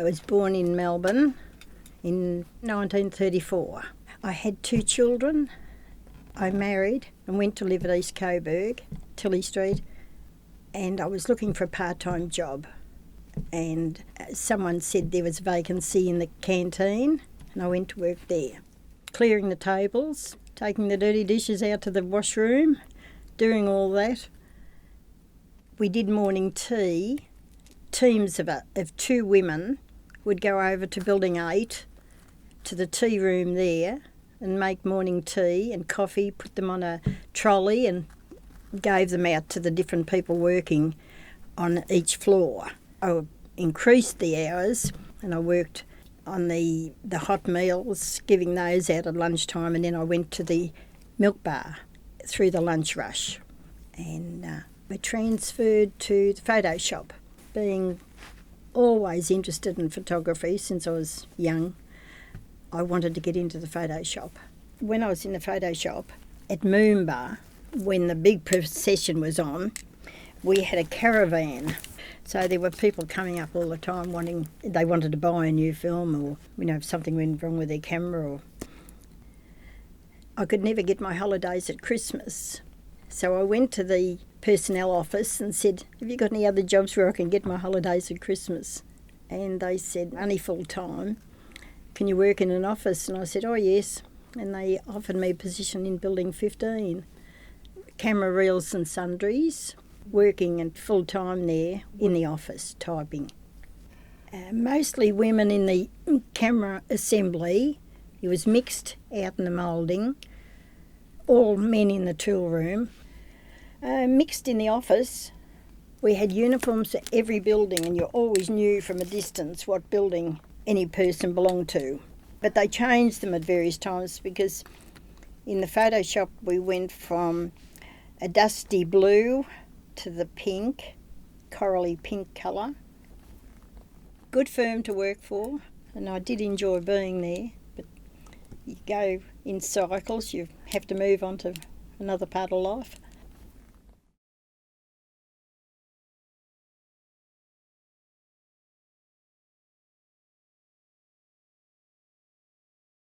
I was born in Melbourne in 1934. I had 2 children. I married and went to live at East Coburg, Tilly Street, and I was looking for a part-time job. And someone said there was a vacancy in the canteen, and I went to work there, clearing the tables, taking the dirty dishes out to the washroom, doing all that. We did morning tea. Teams of 2 women would go over to Building 8 to the tea room there and make morning tea and coffee, put them on a trolley and gave them out to the different people working on each floor. I increased the hours and I worked on the hot meals, giving those out at lunchtime, and then I went to the milk bar through the lunch rush. And I transferred to the photo shop. Being always interested in photography since I was young, I wanted to get into the photo shop. When I was in the photo shop at Moomba, when the big procession was on, we had a caravan. So there were people coming up all the time they wanted to buy a new film, or if something went wrong with their camera. I could never get my holidays at Christmas. So I went to the personnel office and said, have you got any other jobs where I can get my holidays at Christmas? And they said, only full time. Can you work in an office? And I said, oh yes. And they offered me a position in Building 15, camera reels and sundries, working and full time there in the office, typing. Mostly women in the camera assembly. It was mixed out in the moulding, all men in the tool room. Mixed in the office. We had uniforms for every building, and you always knew from a distance what building any person belonged to. But they changed them at various times, because in the photo shop we went from a dusty blue to the pink, corally pink colour. Good firm to work for, and I did enjoy being there. But you go in cycles, you have to move on to another part of life.